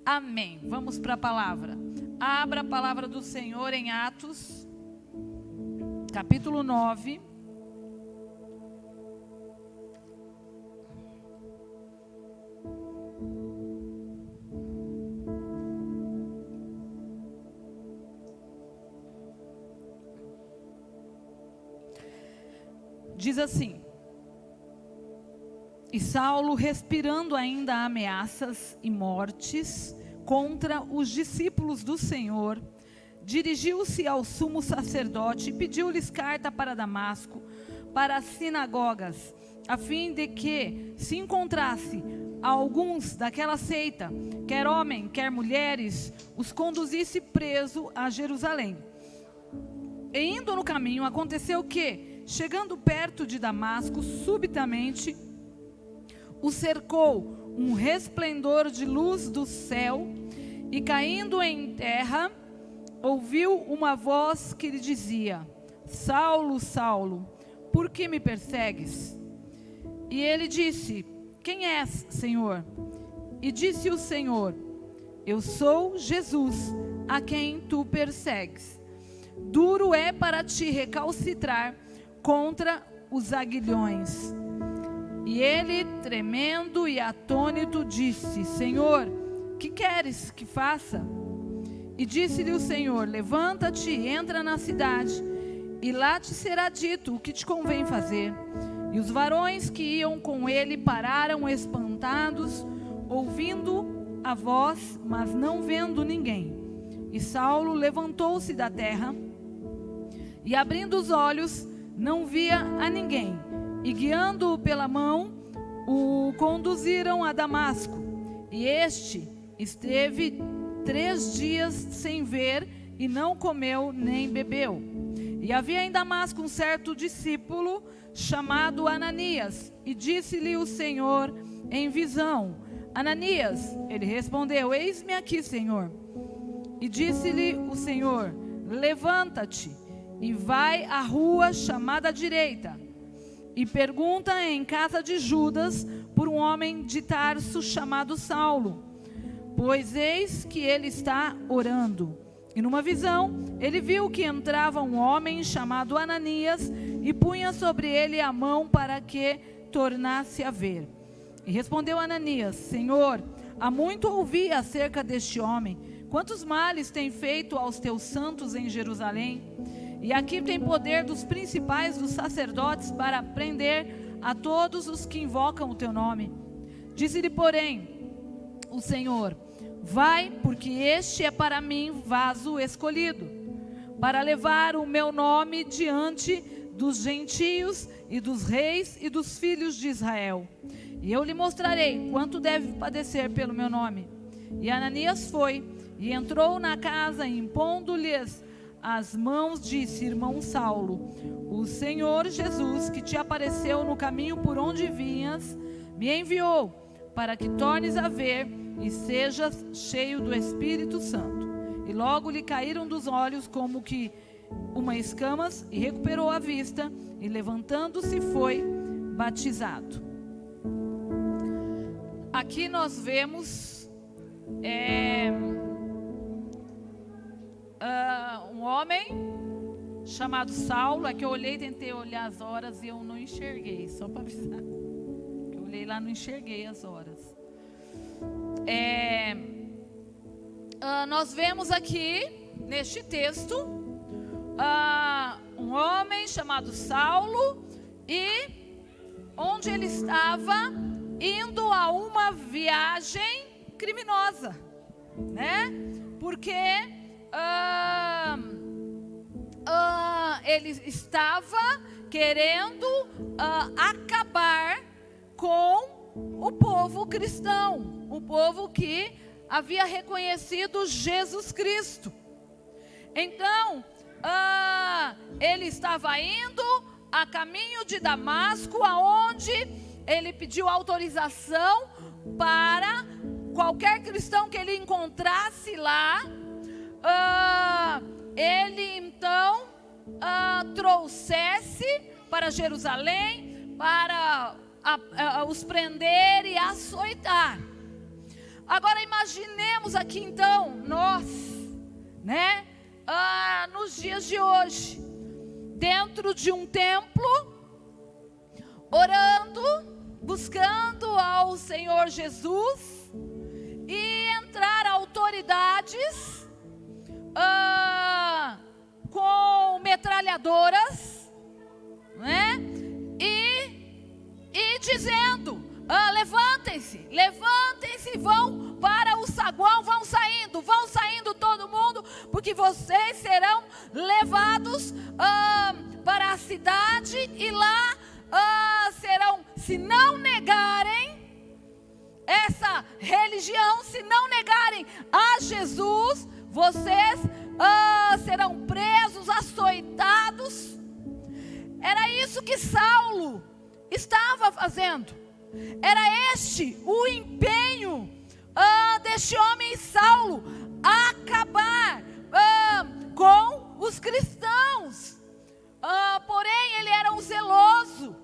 Amém. Vamos para a palavra. Abra a palavra do Senhor em Atos, capítulo 9. Diz assim: e Saulo, respirando ainda ameaças e mortes contra os discípulos do Senhor, dirigiu-se ao sumo sacerdote e pediu-lhes carta para Damasco, para as sinagogas, a fim de que, se encontrasse alguns daquela seita, quer homem, quer mulheres, os conduzisse preso a Jerusalém. E indo no caminho, aconteceu que, chegando perto de Damasco, subitamente o cercou um resplendor de luz do céu, e caindo em terra, ouviu uma voz que lhe dizia: Saulo, Saulo, por que me persegues? E ele disse: quem és, Senhor? E disse o Senhor: eu sou Jesus, a quem tu persegues. Duro é para ti recalcitrar contra os aguilhões. E ele, tremendo e atônito, disse: Senhor, que queres que faça? E disse-lhe o Senhor: levanta-te, entra na cidade, e lá te será dito o que te convém fazer. E os varões que iam com ele pararam espantados, ouvindo a voz, mas não vendo ninguém. E Saulo levantou-se da terra, e abrindo os olhos, não via a ninguém. E guiando-o pela mão, o conduziram a Damasco. E este esteve 3 dias sem ver, e não comeu nem bebeu. E havia em Damasco um certo discípulo, chamado Ananias. E disse-lhe o Senhor em visão: Ananias. Ele respondeu: eis-me aqui, Senhor. E disse-lhe o Senhor: levanta-te e vai à rua chamada direita, e pergunta em casa de Judas por um homem de Tarso chamado Saulo, pois eis que ele está orando. E numa visão ele viu que entrava um homem chamado Ananias, e punha sobre ele a mão para que tornasse a ver. E respondeu Ananias: Senhor, há muito ouvi acerca deste homem, quantos males tem feito aos teus santos em Jerusalém. E aqui tem poder dos principais dos sacerdotes para prender a todos os que invocam o teu nome. Disse-lhe, porém, o Senhor: vai, porque este é para mim vaso escolhido, para levar o meu nome diante dos gentios e dos reis e dos filhos de Israel. E eu lhe mostrarei quanto deve padecer pelo meu nome. E Ananias foi e entrou na casa, e impondo-lhes as mãos, disse: irmão Saulo, o Senhor Jesus, que te apareceu no caminho por onde vinhas, me enviou para que tornes a ver e sejas cheio do Espírito Santo. E logo lhe caíram dos olhos como que uma escamas, e recuperou a vista, e levantando-se foi batizado. Aqui nós vemos um homem chamado Saulo. É que eu olhei, tentei olhar as horas e eu não enxerguei, só para avisar. Eu olhei lá, não enxerguei as horas. Nós vemos aqui, neste texto, um homem chamado Saulo, e onde ele estava indo a uma viagem criminosa, né? Porque ele estava querendo acabar com o povo cristão, o povo que havia reconhecido Jesus Cristo. Então, ele estava indo a caminho de Damasco, aonde ele pediu autorização para qualquer cristão que ele encontrasse lá, ele então trouxesse para Jerusalém para os prender e açoitar. Agora imaginemos aqui então, nós, né, nos dias de hoje, dentro de um templo, orando, buscando ao Senhor Jesus, e entrar autoridades com metralhadoras, né, e dizendo: levantem-se, levantem-se, vão para o saguão, vão saindo todo mundo, porque vocês serão levados para a cidade, e lá serão, se não negarem essa religião, se não negarem a Jesus, vocês serão presos, açoitados. Era isso que Saulo estava fazendo. Era este o empenho deste homem Saulo, acabar com os cristãos. Porém, ele era um zeloso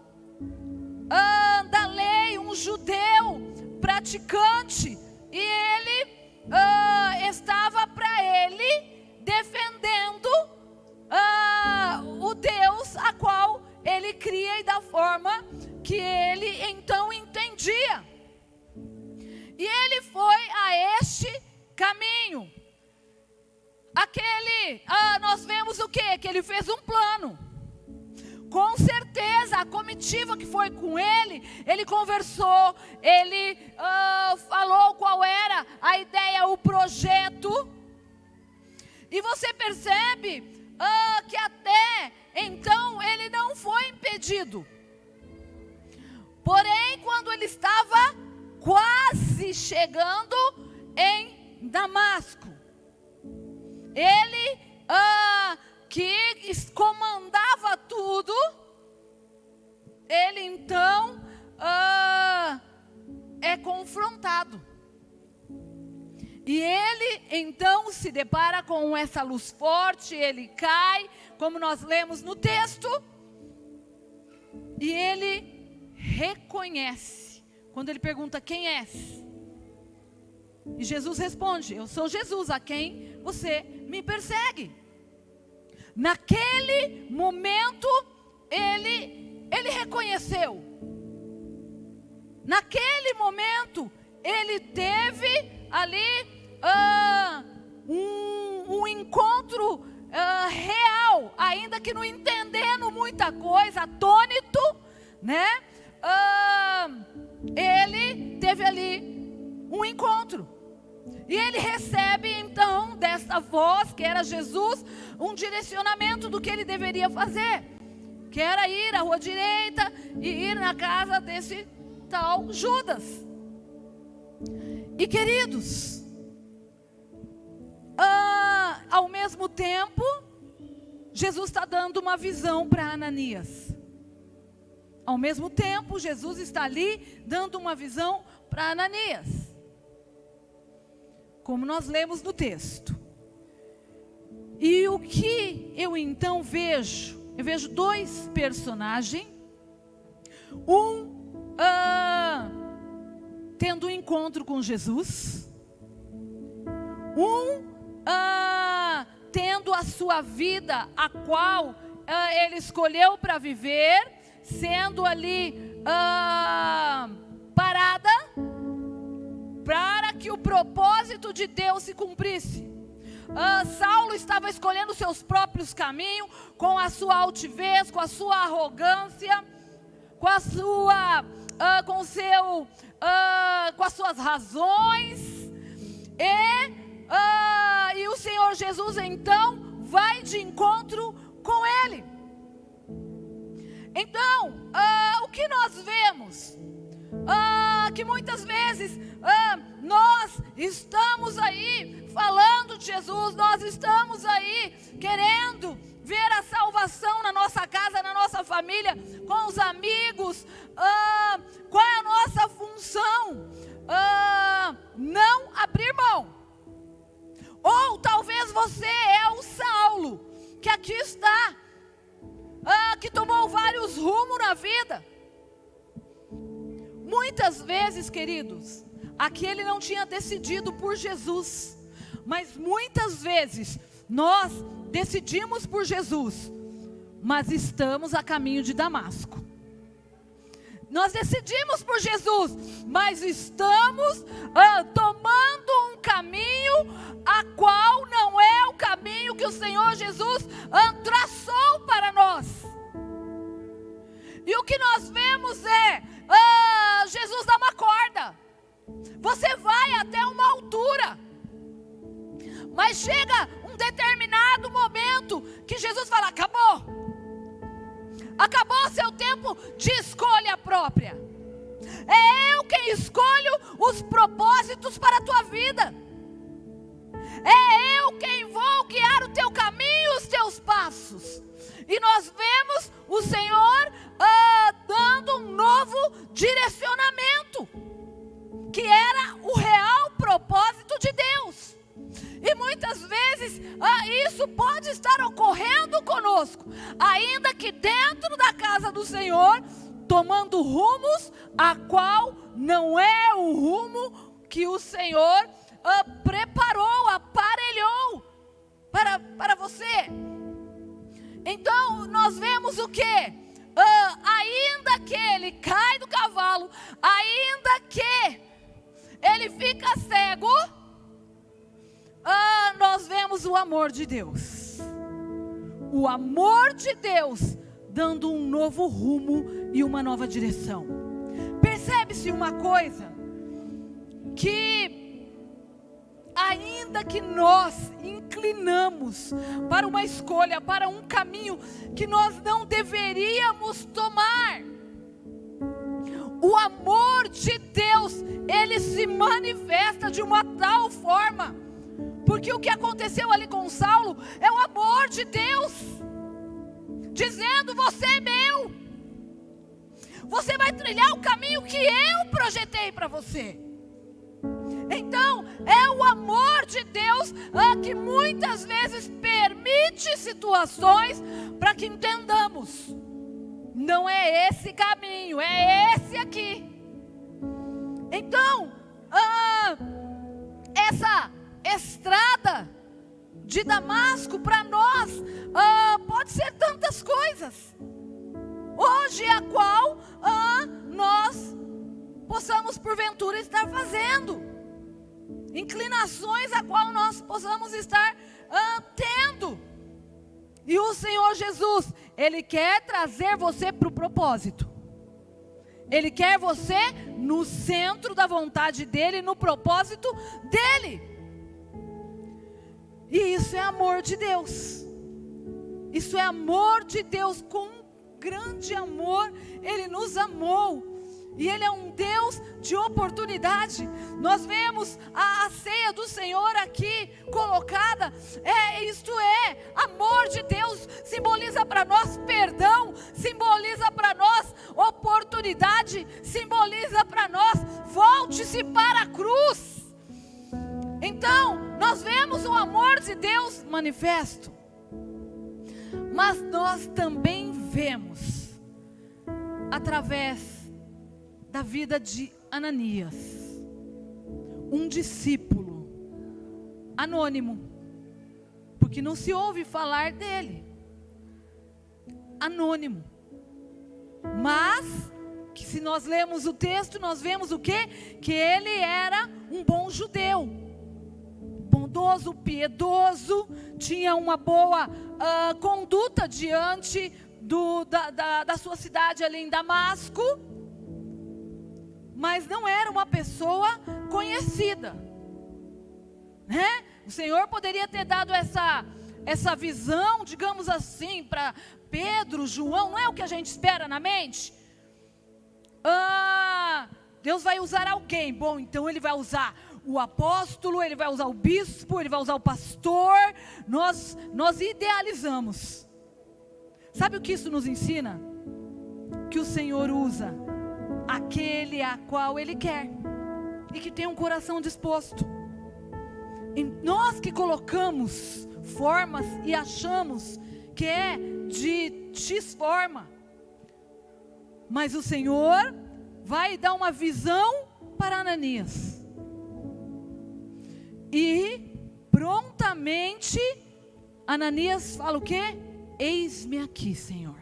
da lei, um judeu praticante, e ele estava para ele defendendo o Deus a qual ele cria e da forma que ele então entendia. E ele foi a este caminho. Nós vemos o quê? Que ele fez um plano. Com certeza, a comitiva que foi com ele conversou, ele falou qual era a ideia, o projeto. E você percebe que até então ele não foi impedido. Porém, quando ele estava quase chegando em Damasco, ele que comandava tudo, ele então é confrontado. E ele então se depara com essa luz forte, ele cai, como nós lemos no texto, e ele reconhece, quando ele pergunta: quem és? E Jesus responde: eu sou Jesus, a quem você me persegue. Naquele momento, ele reconheceu. Naquele momento, ele teve ali um encontro real, ainda que não entendendo muita coisa, atônito, né? Ele teve ali um encontro. E ele recebe então dessa voz, que era Jesus, um direcionamento do que ele deveria fazer, que era ir à rua direita e ir na casa desse tal Judas. E queridos, ao mesmo tempo, Jesus está dando uma visão para Ananias. Ao mesmo tempo, Jesus está ali dando uma visão para Ananias, como nós lemos no texto. E o que eu então vejo? Eu vejo dois personagens, tendo um encontro com Jesus, tendo a sua vida, a qual ele escolheu para viver, sendo ali parada, para que o propósito de Deus se cumprisse. Saulo estava escolhendo seus próprios caminhos, com a sua altivez, com a sua arrogância, com as suas razões, e o Senhor Jesus então vai de encontro com ele. Então, o que nós vemos? Que muitas vezes nós estamos aí falando de Jesus, nós estamos aí querendo ver a salvação na nossa casa, na nossa família, com os amigos. Qual é a nossa função? Não abrir mão. Ou talvez você é o Saulo, que aqui está, que tomou vários rumos na vida. Muitas vezes, queridos, aqui ele não tinha decidido por Jesus, mas muitas vezes nós decidimos por Jesus, mas estamos a caminho de Damasco. Nós decidimos por Jesus, mas estamos tomando um caminho a qual não é o caminho que o Senhor Jesus traçou para nós. E o que nós vemos é Jesus dá uma corda. Você vai até uma altura, mas chega um determinado momento que Jesus fala: acabou. Acabou seu tempo de escolha própria. É eu quem escolho os propósitos para a tua vida. É eu quem vou guiar o teu caminho, os teus passos. E nós vemos o Senhor dando um novo direcionamento, que era o real propósito de Deus. E muitas vezes isso pode estar ocorrendo conosco, ainda que dentro da casa do Senhor, tomando rumos a qual não é o rumo que o Senhor preparou, aparelhou para você. Então nós vemos o quê? Ainda que ele cai do cavalo, ainda que ele fica cego, nós vemos o amor de Deus. O amor de Deus dando um novo rumo e uma nova direção. Percebe-se uma coisa, que ainda que nós inclinamos para uma escolha, para um caminho que nós não deveríamos tomar, o amor de Deus, ele se manifesta de uma tal forma, porque o que aconteceu ali com Saulo é o amor de Deus, dizendo: você é meu, você vai trilhar o caminho que eu projetei para você. Então é o amor de Deus que muitas vezes permite situações para que entendamos: não é esse caminho, é esse aqui. Então essa estrada de Damasco para nós pode ser tantas coisas hoje, a qual nós possamos porventura estar fazendo, inclinações a qual nós possamos estar tendo. E o Senhor Jesus, Ele quer trazer você para o propósito. Ele quer você no centro da vontade dEle, no propósito dEle. E isso é amor de Deus. Isso é amor de Deus. Com um grande amor Ele nos amou. E Ele é um Deus de oportunidade. Nós vemos a ceia do Senhor aqui colocada. Isto é, amor de Deus simboliza para nós perdão, simboliza para nós oportunidade, simboliza para nós volte-se para a cruz. Então, nós vemos o amor de Deus manifesto, mas nós também vemos através da vida de Ananias, um discípulo anônimo, porque não se ouve falar dele, anônimo, mas que se nós lemos o texto, nós vemos o quê? Que ele era um bom judeu, bondoso, piedoso, tinha uma boa conduta diante da sua cidade ali em Damasco, mas não era uma pessoa conhecida, né? O Senhor poderia ter dado essa visão, digamos assim, para Pedro, João. Não é o que a gente espera na mente? Deus vai usar alguém. Bom, então Ele vai usar o apóstolo, Ele vai usar o bispo, Ele vai usar o pastor. Nós idealizamos. Sabe o que isso nos ensina? Que o Senhor usa aquele a qual Ele quer, e que tem um coração disposto. E nós que colocamos formas e achamos que é de X forma, mas o Senhor vai dar uma visão para Ananias. E prontamente Ananias fala o quê? Eis-me aqui, Senhor.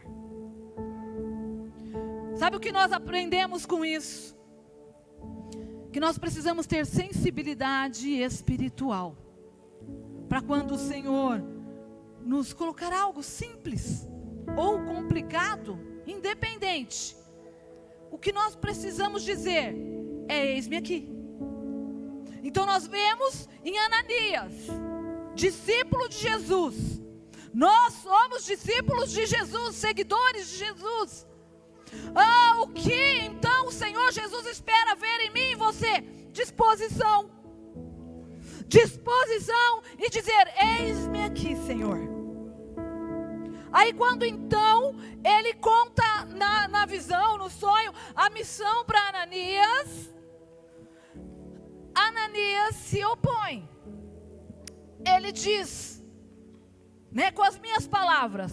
Sabe o que nós aprendemos com isso? Que nós precisamos ter sensibilidade espiritual, para quando o Senhor nos colocar algo simples ou complicado, independente, o que nós precisamos dizer é: eis-me aqui. Então nós vemos em Ananias, discípulo de Jesus. Nós somos discípulos de Jesus, seguidores de Jesus. O que então o Senhor Jesus espera ver em mim e você? Disposição. Disposição e dizer: eis-me aqui, Senhor. Aí quando então ele conta na visão, no sonho, a missão para Ananias, Ananias se opõe. Ele diz, com as minhas palavras: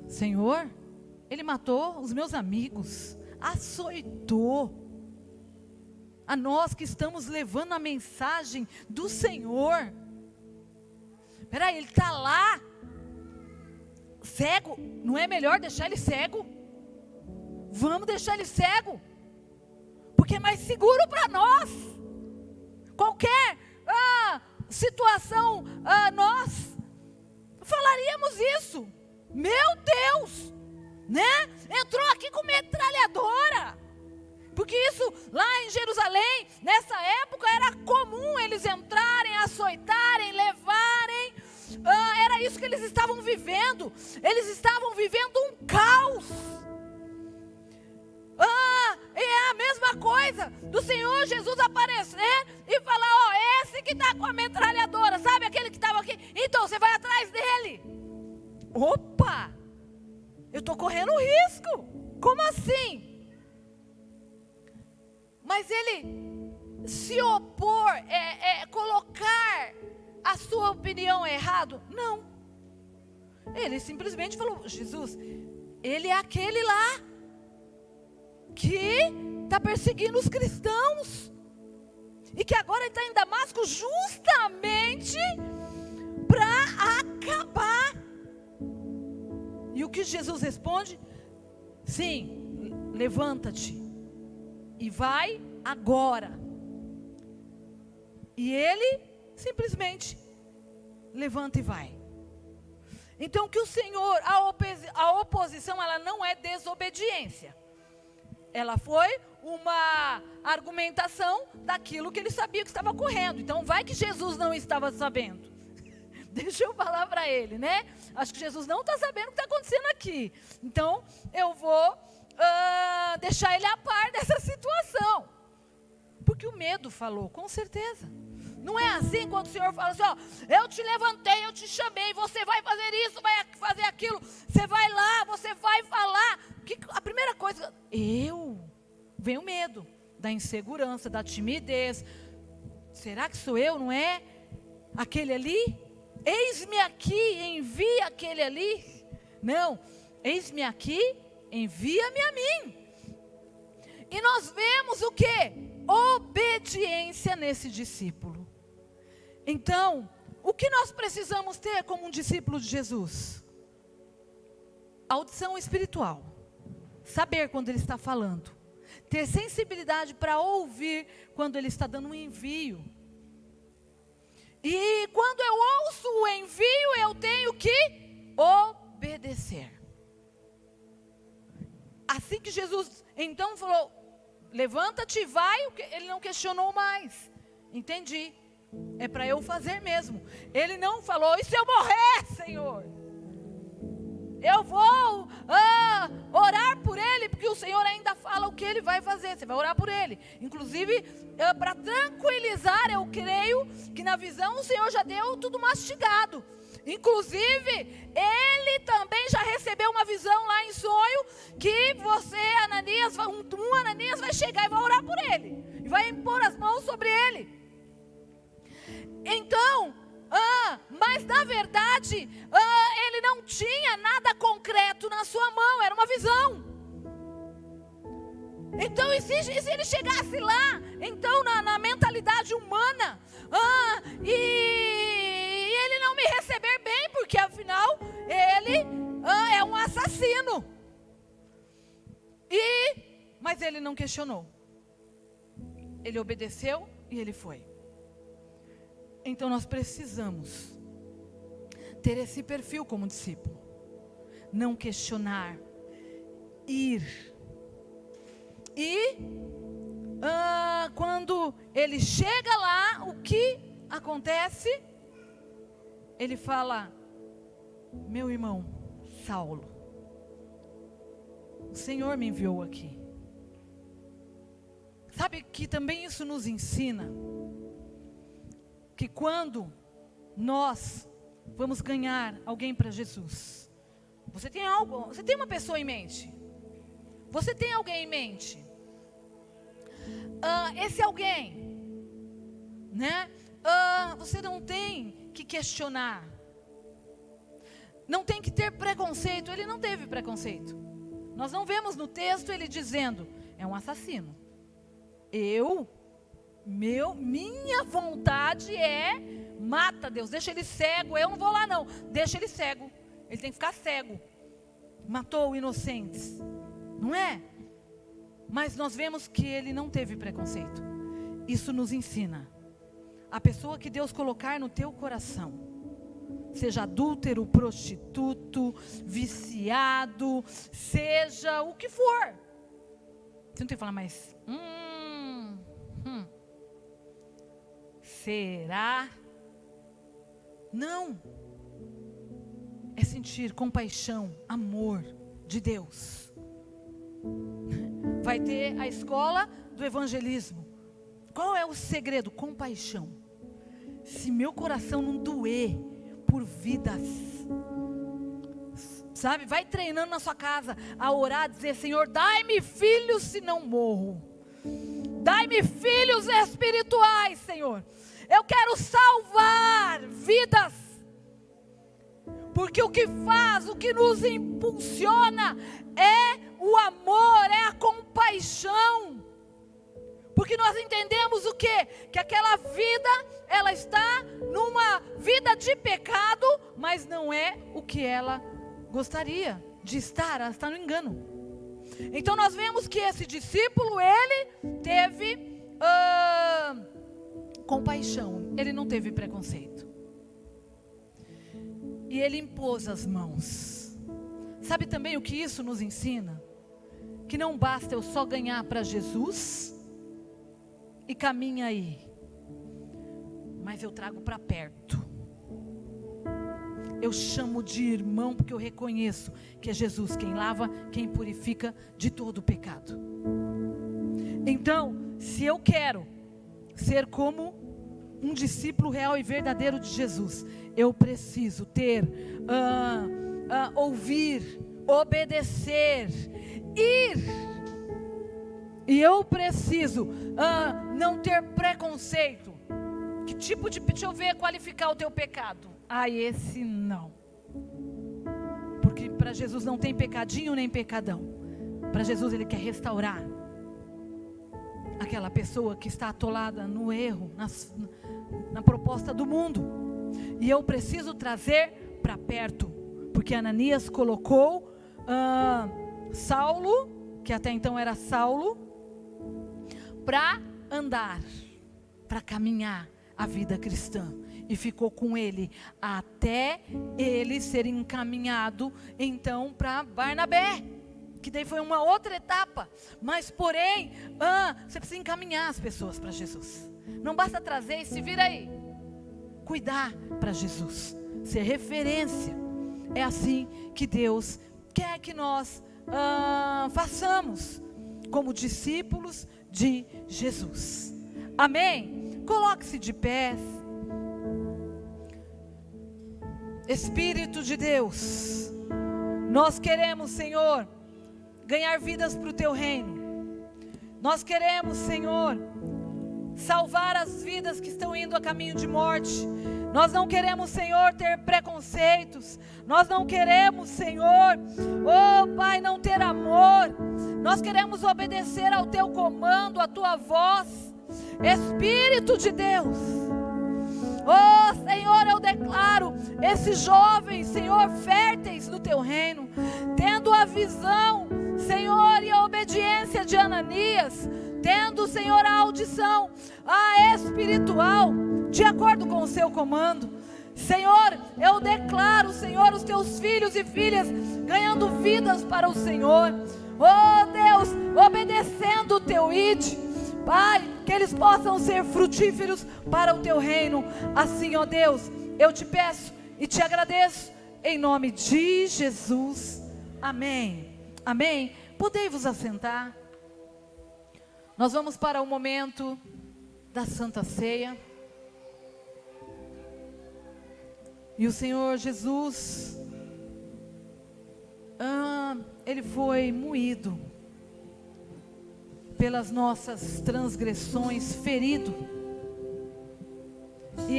Senhor, ele matou os meus amigos, açoitou a nós que estamos levando a mensagem do Senhor. Peraí, ele está lá, cego, não é melhor deixar ele cego? Vamos deixar ele cego, porque é mais seguro para nós. Qualquer situação, nós falaríamos isso. Meu Deus, entrou aqui com metralhadora. Porque isso lá em Jerusalém, nessa época, era comum eles entrarem, açoitarem, levarem. Era isso que eles estavam vivendo. Eles estavam vivendo um caos. É a mesma coisa do Senhor Jesus aparecer e falar: esse que está com a metralhadora, sabe aquele que estava aqui? Então você vai atrás dele. Opa! Eu estou correndo risco. Como assim? Mas ele se opor, colocar a sua opinião errado? Não. Ele simplesmente falou: Jesus, ele é aquele lá que está perseguindo os cristãos e que agora está em Damasco justamente para acabar. E o que Jesus responde? Sim, levanta-te e vai agora. E ele simplesmente levanta e vai. Então que o Senhor, a oposição, ela não é desobediência. Ela foi uma argumentação daquilo que ele sabia que estava ocorrendo. Então vai que Jesus não estava sabendo. Deixa eu falar para ele, Acho que Jesus não está sabendo o que está acontecendo aqui. Então eu vou deixar ele a par dessa situação. Porque o medo falou, com certeza. Não é assim quando o Senhor fala assim: eu te levantei, eu te chamei, você vai fazer isso, vai fazer aquilo, você vai lá, você vai falar. A primeira coisa, vem o medo da insegurança, da timidez. Será que sou eu, não é? Aquele ali? Eis-me aqui, envia aquele ali. Não, eis-me aqui, envia-me a mim. E nós vemos o quê? Obediência nesse discípulo. Então, o que nós precisamos ter como um discípulo de Jesus? Audição espiritual. Saber quando ele está falando. Ter sensibilidade para ouvir quando ele está dando um envio. E quando eu ouço o envio, eu tenho que obedecer. Assim que Jesus então falou: levanta-te e vai, ele não questionou mais. Entendi. É para eu fazer mesmo. Ele não falou: e se eu morrer, Senhor? Eu vou orar por ele, porque o Senhor ainda fala o que ele vai fazer. Você vai orar por ele. Inclusive, para tranquilizar, eu creio que na visão o Senhor já deu tudo mastigado. Inclusive, ele também já recebeu uma visão lá em sonho, que você, Ananias, um Ananias vai chegar e vai orar por ele. E vai impor as mãos sobre ele. Então, mas na verdade, ele não tinha nada concreto na sua mão, era uma visão. Então, e se ele chegasse lá, então na mentalidade humana, e ele não me receber bem, porque afinal ele é um assassino. Mas ele não questionou. Ele obedeceu e ele foi. Então nós precisamos ter esse perfil como discípulo. Não questionar, ir. E quando ele chega lá, o que acontece? Ele fala: meu irmão Saulo, o Senhor me enviou aqui. Sabe que também isso nos ensina que quando nós vamos ganhar alguém para Jesus, você tem uma pessoa em mente, você tem alguém em mente, esse alguém, né? Você não tem que questionar, não tem que ter preconceito. Ele não teve preconceito. Nós não vemos no texto ele dizendo: é um assassino. Minha vontade é: mata, Deus, deixa ele cego. Eu não vou lá não, deixa ele cego. Ele tem que ficar cego. Matou inocentes, não é? Mas nós vemos que ele não teve preconceito. Isso nos ensina: a pessoa que Deus colocar no teu coração, seja adúltero, prostituto, viciado, seja o que for, você não tem que falar mais será? Não. É sentir compaixão, amor de Deus. Vai ter a escola do evangelismo. Qual é o segredo? Compaixão. Se meu coração não doer por vidas, sabe, vai treinando na sua casa a orar, a dizer: Senhor, dai-me filhos se não morro. Dai-me filhos espirituais, Senhor. Eu quero salvar vidas. Porque o que faz, o que nos impulsiona é o amor, é a compaixão. Porque nós entendemos o quê? Que aquela vida, ela está numa vida de pecado, mas não é o que ela gostaria de estar, ela está no engano. Então nós vemos que esse discípulo, ele teve compaixão, ele não teve preconceito. E ele impôs as mãos. Sabe também o que isso nos ensina? Que não basta eu só ganhar para Jesus e caminha aí, mas eu trago para perto. Eu chamo de irmão, porque eu reconheço que é Jesus quem lava, quem purifica de todo o pecado. Então, se eu quero ser como um discípulo real e verdadeiro de Jesus, eu preciso ter, ouvir, obedecer, ir. E eu preciso não ter preconceito. Que tipo de, deixa eu ver, qualificar o teu pecado. Esse não. Porque para Jesus não tem pecadinho nem pecadão. Para Jesus ele quer restaurar aquela pessoa que está atolada no erro, na proposta do mundo. E eu preciso trazer para perto. Porque Ananias colocou Saulo, que até então era Saulo, para andar, para caminhar a vida cristã. E ficou com ele até ele ser encaminhado então para Barnabé, que daí foi uma outra etapa. Mas porém, você precisa encaminhar as pessoas para Jesus. Não basta trazer e se vira aí. Cuidar para Jesus, ser referência. É assim que Deus quer que nós façamos como discípulos de Jesus. Amém? Coloque-se de pé. Espírito de Deus, nós queremos, Senhor, ganhar vidas para o Teu reino. Nós queremos, Senhor, salvar as vidas que estão indo a caminho de morte. Nós não queremos, Senhor, ter preconceitos. Nós não queremos, Senhor, Pai, não ter amor. Nós queremos obedecer ao teu comando, à tua voz, Espírito de Deus. Oh Senhor, eu declaro esses jovens, Senhor, férteis no teu reino, tendo a visão, Senhor, e a obediência de Ananias, tendo, Senhor, a audição, a espiritual, de acordo com o seu comando. Senhor, eu declaro, Senhor, os teus filhos e filhas ganhando vidas para o Senhor. Oh Deus, obedecendo o teu ide, Pai, que eles possam ser frutíferos para o teu reino. Assim, ó Deus, eu te peço e te agradeço, em nome de Jesus. Amém. Amém. Podei vos assentar. Nós vamos para o momento da Santa Ceia. E o Senhor Jesus, Ele foi moído pelas nossas transgressões, ferido. E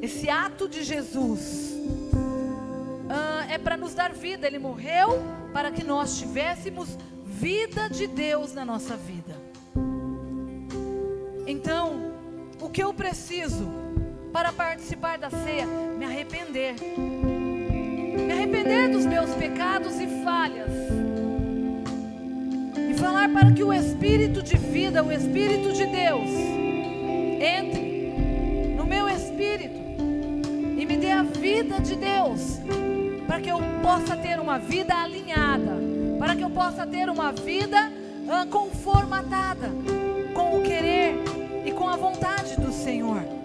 esse ato de Jesus é para nos dar vida. Ele morreu para que nós tivéssemos vida de Deus na nossa vida. Então, o que eu preciso para participar da ceia? Me arrepender. Me arrepender dos meus pecados e falhas. E falar para que o Espírito de vida, o Espírito de Deus, entre no meu espírito e me dê a vida de Deus, para que eu possa ter uma vida alinhada, para que eu possa ter uma vida conformatada com o querer e com a vontade do Senhor.